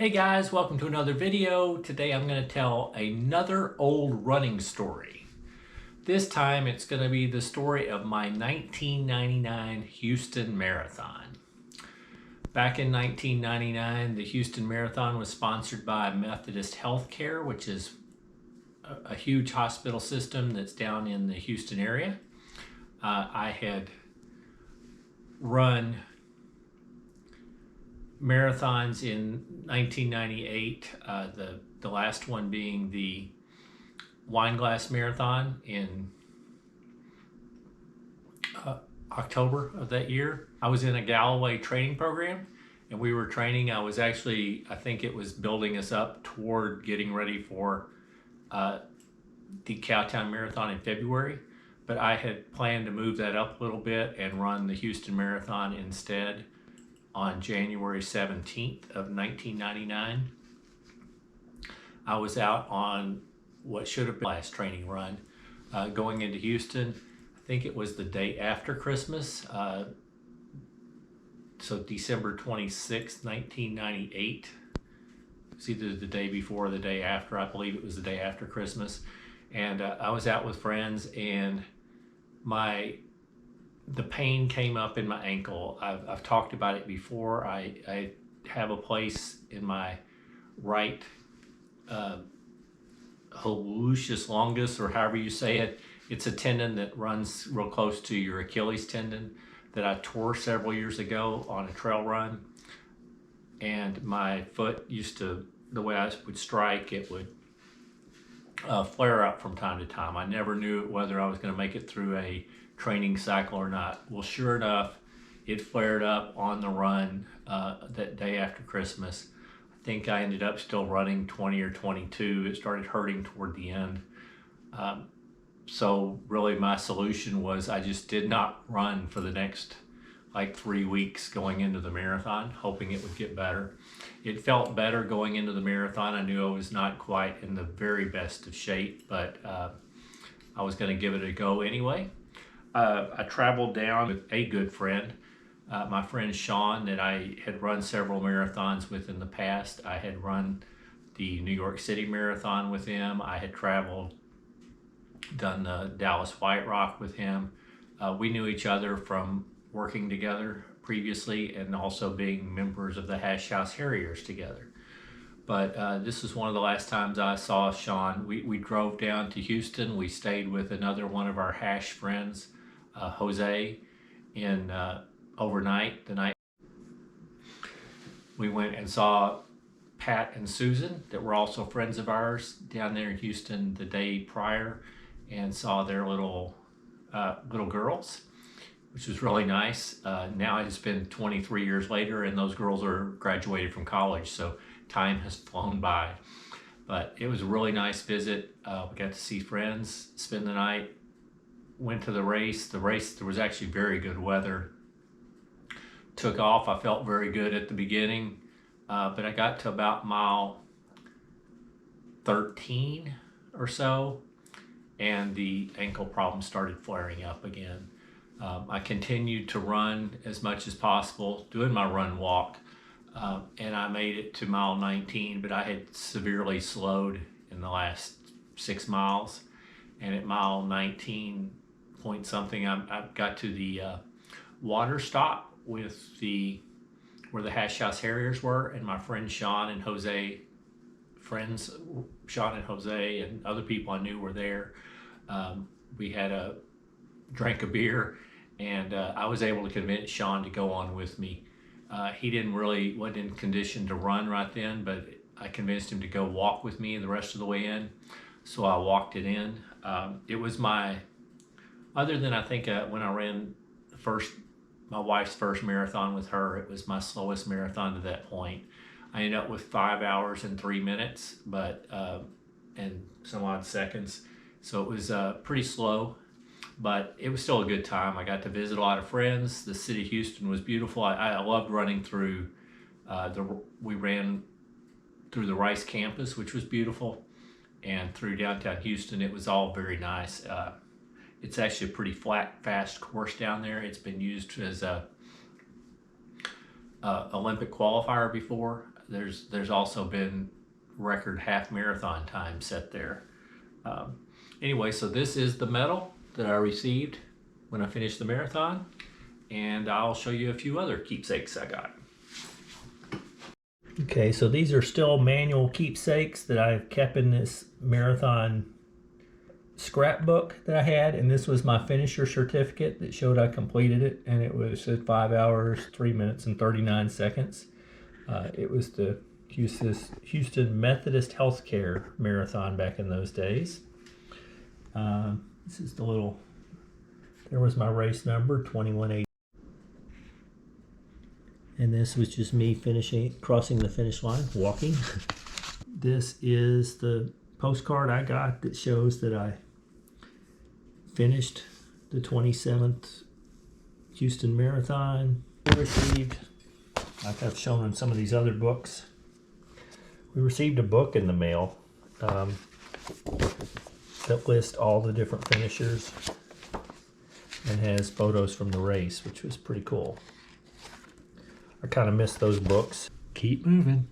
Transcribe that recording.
Hey guys, welcome to another video. Today I'm going to tell another old running story. This time it's going to be the story of my 1999 Houston Marathon. Back in 1999, the Houston Marathon was sponsored by Methodist Healthcare, which is a huge hospital system that's down in the Houston area. I had run marathons in 1998, the last one being the Wineglass Marathon in October of that year. I was in a Galloway training program and we were training. I think it was building us up toward getting ready for the Cowtown Marathon in February, but I had planned to move that up a little bit and run the Houston Marathon instead on January 17th of 1999. I was out on what should have been my last training run going into Houston. I think it was the day after Christmas, so December 26th, 1998. It was either the day before or the day after. I believe it was the day after Christmas. And I was out with friends and the pain came up in my ankle. I've talked about it before. I have a place in my right hallucis longus, or however you say it. It's a tendon that runs real close to your Achilles tendon that I tore several years ago on a trail run. And my foot the way I would strike, it would flare up from time to time. I never knew whether I was going to make it through a training cycle or not. Well, sure enough, it flared up on the run that day after Christmas. I think I ended up still running 20 or 22. It started hurting toward the end. So really my solution was I just did not run for the next like 3 weeks going into the marathon, hoping it would get better. It felt better going into the marathon. I knew I was not quite in the very best of shape, but I was going to give it a go anyway. I traveled down with a good friend, my friend Sean, that I had run several marathons with in the past. I had run the New York City Marathon with him. I had done the Dallas White Rock with him. We knew each other from working together previously and also being members of the Hash House Harriers together. But this was one of the last times I saw Sean. We drove down to Houston. We stayed with another one of our Hash friends, Jose, in overnight. The night we went and saw Pat and Susan, that were also friends of ours, down there in Houston the day prior, and saw their little girls, which was really nice. Now it's been 23 years later and those girls are graduated from college, so time has flown by. But it was a really nice visit. We got to see friends, spend the night, went to the race. There was actually very good weather. Took off. I felt very good at the beginning, but I got to about mile 13 or so, and the ankle problem started flaring up again. I continued to run as much as possible, doing my run walk, and I made it to mile 19, but I had severely slowed in the last 6 miles. And at mile 19 point something, I got to the water stop with where the Hash House Harriers were, and my friend Sean and Jose, Sean and Jose and other people I knew were there. We had drank a beer, and I was able to convince Sean to go on with me. He wasn't in condition to run right then, but I convinced him to go walk with me the rest of the way in. So I walked it in. It was other than I think when I ran my wife's first marathon with her, it was my slowest marathon to that point. I ended up with 5 hours and 3 minutes, and some odd seconds. So it was pretty slow, but it was still a good time. I got to visit a lot of friends. The city of Houston was beautiful. I loved running through, we ran through the Rice campus, which was beautiful, and through downtown Houston. It was all very nice. It's actually a pretty flat, fast course down there. It's been used as a Olympic qualifier before. there's also been record half marathon time set there. Anyway, so this is the medal that I received when I finished the marathon, and I'll show you a few other keepsakes I got. Okay, so these are still manual keepsakes that I've kept in this marathon scrapbook that I had, and this was my finisher certificate that showed I completed it, and it was at 5 hours, 3 minutes, and 39 seconds. It was the Houston Methodist Healthcare Marathon back in those days. This is the little, there was my race number, 2180. And this was just me crossing the finish line, walking. This is the postcard I got that shows that I finished the 27th Houston Marathon. We received, like I've shown in some of these other books, we received a book in the mail that lists all the different finishers and has photos from the race, which was pretty cool. I kind of miss those books. Keep moving.